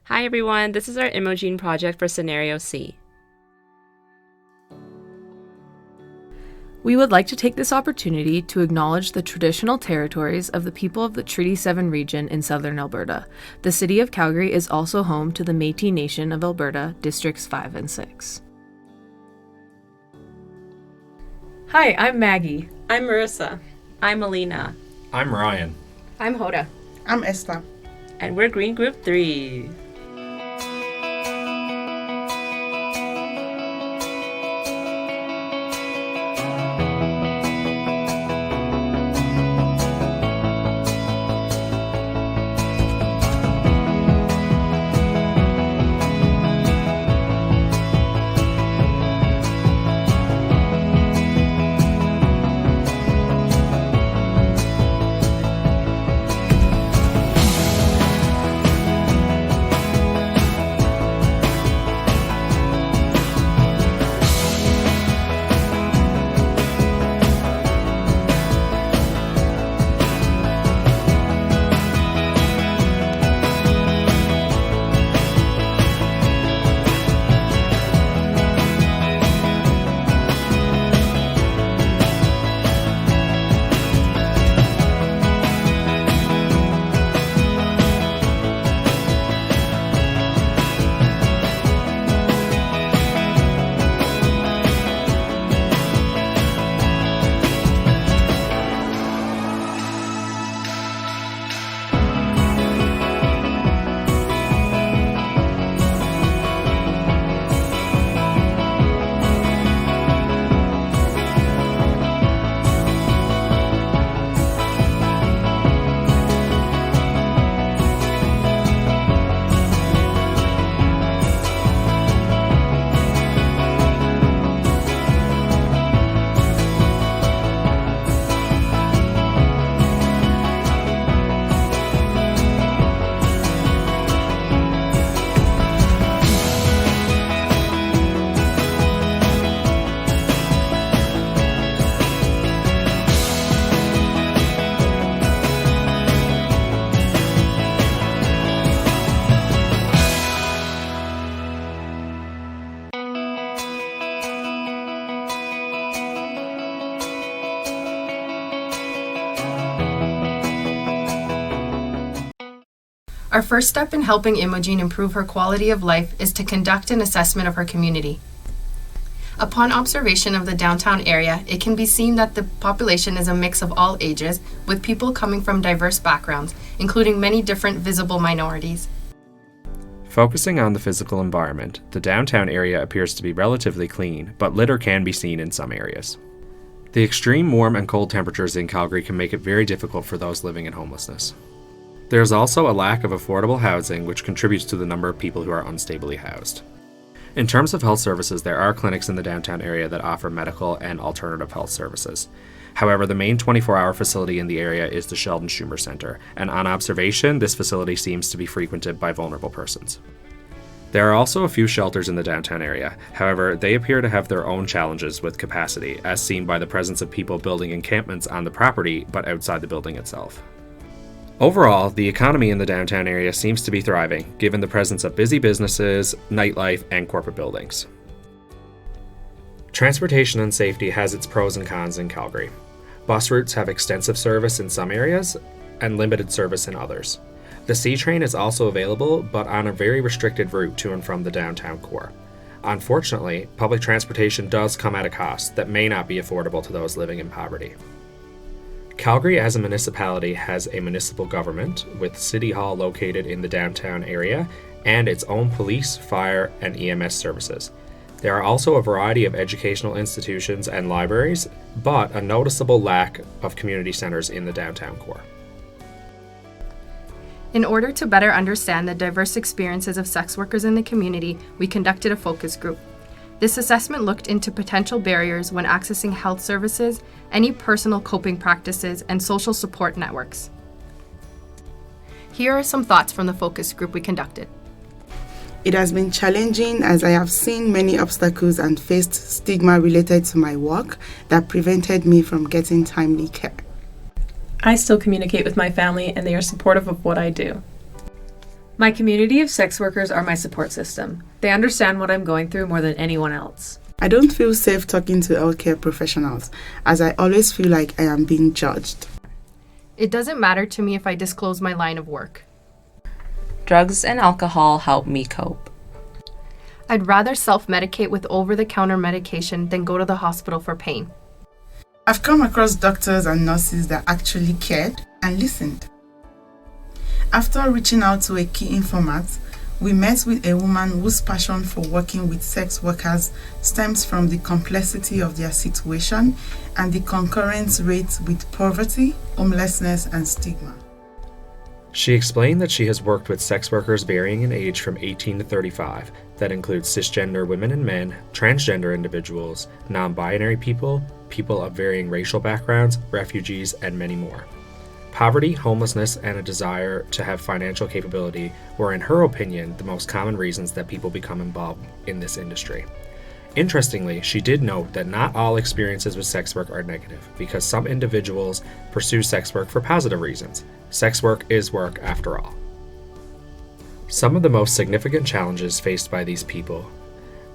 Hi everyone, this is our IMOGENE project for Scenario C. We would like to take this opportunity to acknowledge the traditional territories of the people of the Treaty 7 region in southern Alberta. The City of Calgary is also home to the Métis Nation of Alberta, Districts 5 and 6. Hi, I'm Maggie. I'm Marissa. I'm Alina. I'm Ryan. I'm Hoda. I'm Esther. And we're Green Group 3. Our first step in helping Imogen improve her quality of life is to conduct an assessment of her community. Upon observation of the downtown area, it can be seen that the population is a mix of all ages, with people coming from diverse backgrounds, including many different visible minorities. Focusing on the physical environment, the downtown area appears to be relatively clean, but litter can be seen in some areas. The extreme warm and cold temperatures in Calgary can make it very difficult for those living in homelessness. There is also a lack of affordable housing, which contributes to the number of people who are unstably housed. In terms of health services, there are clinics in the downtown area that offer medical and alternative health services. However, the main 24-hour facility in the area is the Sheldon Schumer Center, and on observation, this facility seems to be frequented by vulnerable persons. There are also a few shelters in the downtown area. However, they appear to have their own challenges with capacity, as seen by the presence of people building encampments on the property but outside the building itself. Overall, the economy in the downtown area seems to be thriving, given the presence of busy businesses, nightlife, and corporate buildings. Transportation and safety has its pros and cons in Calgary. Bus routes have extensive service in some areas and limited service in others. The C train is also available, but on a very restricted route to and from the downtown core. Unfortunately, public transportation does come at a cost that may not be affordable to those living in poverty. Calgary as a municipality has a municipal government, with City Hall located in the downtown area, and its own police, fire, and EMS services. There are also a variety of educational institutions and libraries, but a noticeable lack of community centers in the downtown core. In order to better understand the diverse experiences of sex workers in the community, we conducted a focus group. This assessment looked into potential barriers when accessing health services, any personal coping practices, and social support networks. Here are some thoughts from the focus group we conducted. It has been challenging as I have seen many obstacles and faced stigma related to my work that prevented me from getting timely care. I still communicate with my family and they are supportive of what I do. My community of sex workers are my support system. They understand what I'm going through more than anyone else. I don't feel safe talking to healthcare professionals as I always feel like I am being judged. It doesn't matter to me if I disclose my line of work. Drugs and alcohol help me cope. I'd rather self-medicate with over-the-counter medication than go to the hospital for pain. I've come across doctors and nurses that actually cared and listened. After reaching out to a key informant, we met with a woman whose passion for working with sex workers stems from the complexity of their situation and the concurrent rates with poverty, homelessness, and stigma. She explained that she has worked with sex workers varying in age from 18 to 35, that includes cisgender women and men, transgender individuals, non-binary people, people of varying racial backgrounds, refugees, and many more. Poverty, homelessness, and a desire to have financial capability were, in her opinion, the most common reasons that people become involved in this industry. Interestingly, she did note that not all experiences with sex work are negative, because some individuals pursue sex work for positive reasons. Sex work is work after all. Some of the most significant challenges faced by these people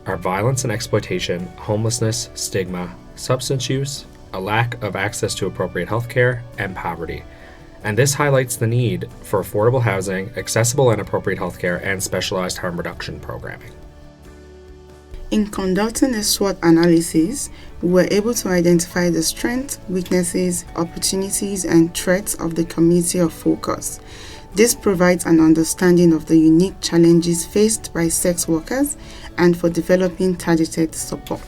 are violence and exploitation, homelessness, stigma, substance use, a lack of access to appropriate health care, and poverty. And this highlights the need for affordable housing, accessible and appropriate healthcare, and specialized harm reduction programming. In conducting a SWOT analysis, we were able to identify the strengths, weaknesses, opportunities, and threats of the community of focus. This provides an understanding of the unique challenges faced by sex workers and for developing targeted support.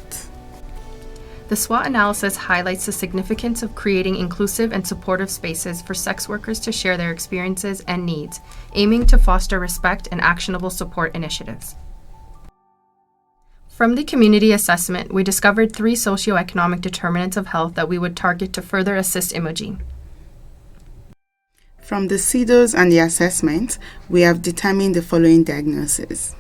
The SWOT analysis highlights the significance of creating inclusive and supportive spaces for sex workers to share their experiences and needs, aiming to foster respect and actionable support initiatives. From the community assessment, we discovered 3 socioeconomic determinants of health that we would target to further assist IMOGENE. From the CEDOs and the assessment, we have determined the following diagnoses.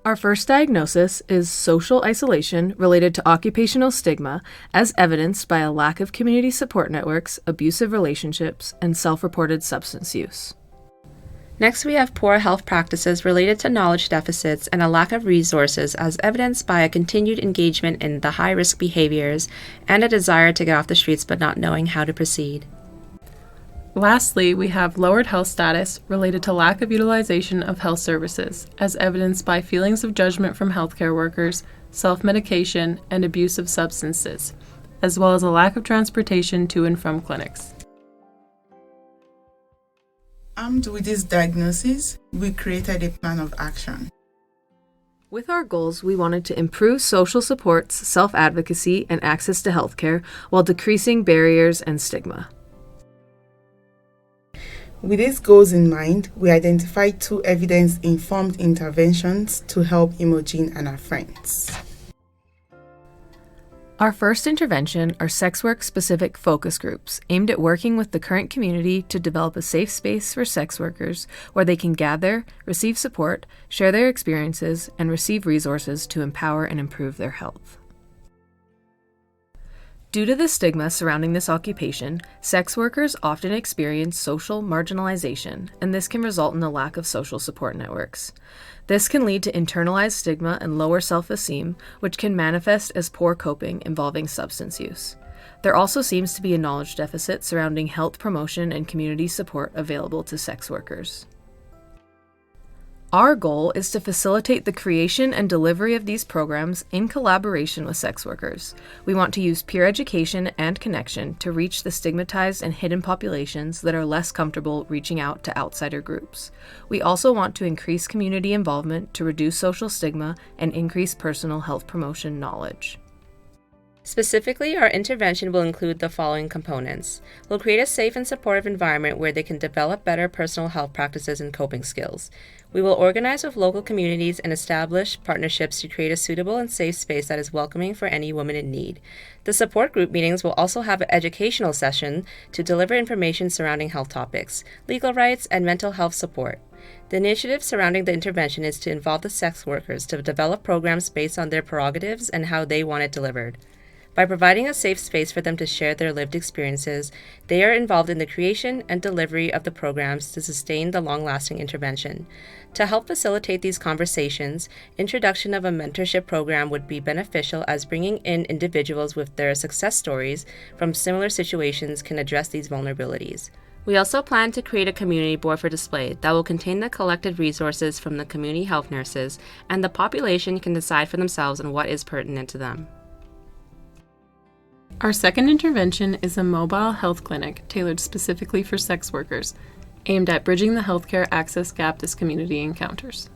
Our first diagnosis is social isolation related to occupational stigma, as evidenced by a lack of community support networks, abusive relationships, and self-reported substance use. Next, we have poor health practices related to knowledge deficits and a lack of resources, as evidenced by a continued engagement in the high-risk behaviors and a desire to get off the streets but not knowing how to proceed. Lastly, we have lowered health status related to lack of utilization of health services, as evidenced by feelings of judgment from healthcare workers, self-medication, and abuse of substances, as well as a lack of transportation to and from clinics. Armed with these diagnoses, we created a plan of action. With our goals, we wanted to improve social supports, self-advocacy, and access to healthcare while decreasing barriers and stigma. With these goals in mind, we identified 2 evidence-informed interventions to help IMOGENE and our friends. Our first intervention are sex work-specific focus groups aimed at working with the current community to develop a safe space for sex workers where they can gather, receive support, share their experiences, and receive resources to empower and improve their health. Due to the stigma surrounding this occupation, sex workers often experience social marginalization, and this can result in a lack of social support networks. This can lead to internalized stigma and lower self-esteem, which can manifest as poor coping involving substance use. There also seems to be a knowledge deficit surrounding health promotion and community support available to sex workers. Our goal is to facilitate the creation and delivery of these programs in collaboration with sex workers. We want to use peer education and connection to reach the stigmatized and hidden populations that are less comfortable reaching out to outsider groups. We also want to increase community involvement to reduce social stigma and increase personal health promotion knowledge. Specifically, our intervention will include the following components. We'll create a safe and supportive environment where they can develop better personal health practices and coping skills. We will organize with local communities and establish partnerships to create a suitable and safe space that is welcoming for any woman in need. The support group meetings will also have an educational session to deliver information surrounding health topics, legal rights, and mental health support. The initiative surrounding the intervention is to involve the sex workers to develop programs based on their prerogatives and how they want it delivered. By providing a safe space for them to share their lived experiences, they are involved in the creation and delivery of the programs to sustain the long-lasting intervention. To help facilitate these conversations, introduction of a mentorship program would be beneficial, as bringing in individuals with their success stories from similar situations can address these vulnerabilities. We also plan to create a community board for display that will contain the collected resources from the community health nurses, and the population can decide for themselves on what is pertinent to them. Our second intervention is a mobile health clinic tailored specifically for sex workers, aimed at bridging the healthcare access gap this community encounters.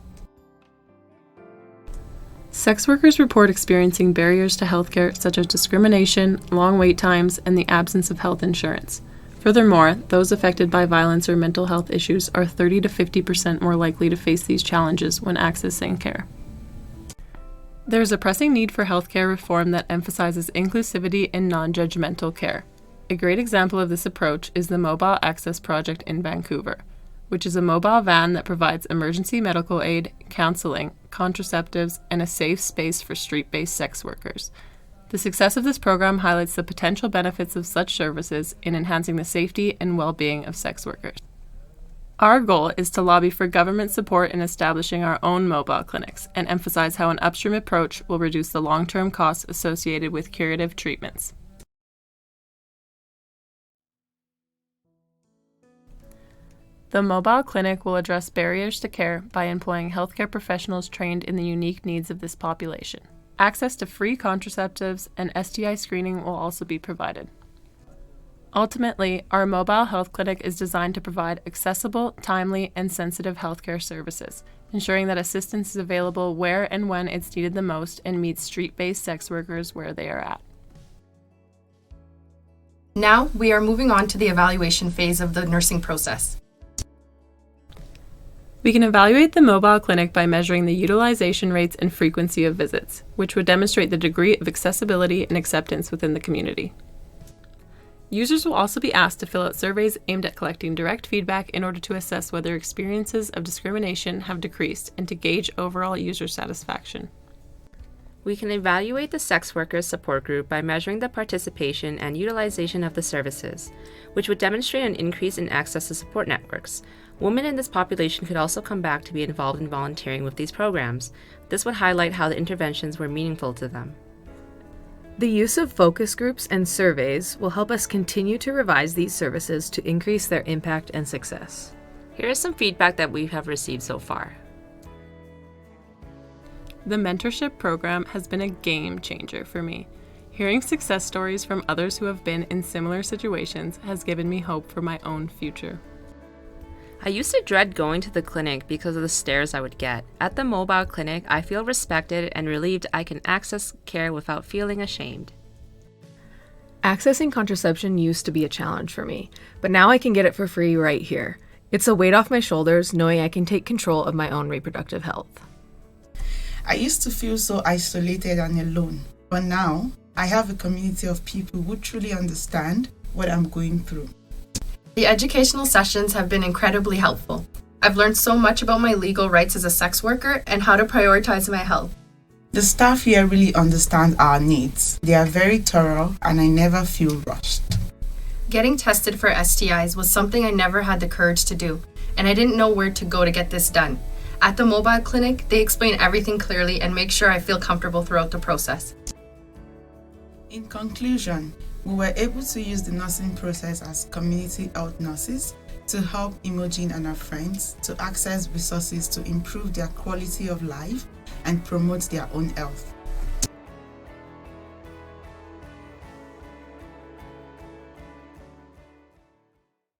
Sex workers report experiencing barriers to healthcare such as discrimination, long wait times, and the absence of health insurance. Furthermore, those affected by violence or mental health issues are 30 to 50% more likely to face these challenges when accessing care. There is a pressing need for healthcare reform that emphasizes inclusivity and non-judgmental care. A great example of this approach is the Mobile Access Project in Vancouver, which is a mobile van that provides emergency medical aid, counseling, contraceptives, and a safe space for street-based sex workers. The success of this program highlights the potential benefits of such services in enhancing the safety and well-being of sex workers. Our goal is to lobby for government support in establishing our own mobile clinics and emphasize how an upstream approach will reduce the long-term costs associated with curative treatments. The mobile clinic will address barriers to care by employing healthcare professionals trained in the unique needs of this population. Access to free contraceptives and STI screening will also be provided. Ultimately, our mobile health clinic is designed to provide accessible, timely, and sensitive healthcare services, ensuring that assistance is available where and when it's needed the most and meets street-based sex workers where they are at. Now, we are moving on to the evaluation phase of the nursing process. We can evaluate the mobile clinic by measuring the utilization rates and frequency of visits, which would demonstrate the degree of accessibility and acceptance within the community. Users will also be asked to fill out surveys aimed at collecting direct feedback in order to assess whether experiences of discrimination have decreased and to gauge overall user satisfaction. We can evaluate the sex workers support group by measuring the participation and utilization of the services, which would demonstrate an increase in access to support networks. Women in this population could also come back to be involved in volunteering with these programs. This would highlight how the interventions were meaningful to them. The use of focus groups and surveys will help us continue to revise these services to increase their impact and success. Here is some feedback that we have received so far. The mentorship program has been a game changer for me. Hearing success stories from others who have been in similar situations has given me hope for my own future. I used to dread going to the clinic because of the stares I would get. At the mobile clinic, I feel respected and relieved I can access care without feeling ashamed. Accessing contraception used to be a challenge for me, but now I can get it for free right here. It's a weight off my shoulders knowing I can take control of my own reproductive health. I used to feel so isolated and alone, but now I have a community of people who truly understand what I'm going through. The educational sessions have been incredibly helpful. I've learned so much about my legal rights as a sex worker and how to prioritize my health. The staff here really understand our needs. They are very thorough and I never feel rushed. Getting tested for STIs was something I never had the courage to do, and I didn't know where to go to get this done. At the mobile clinic, they explain everything clearly and make sure I feel comfortable throughout the process. In conclusion, we were able to use the nursing process as community health nurses to help IMOGENE and her friends to access resources to improve their quality of life and promote their own health.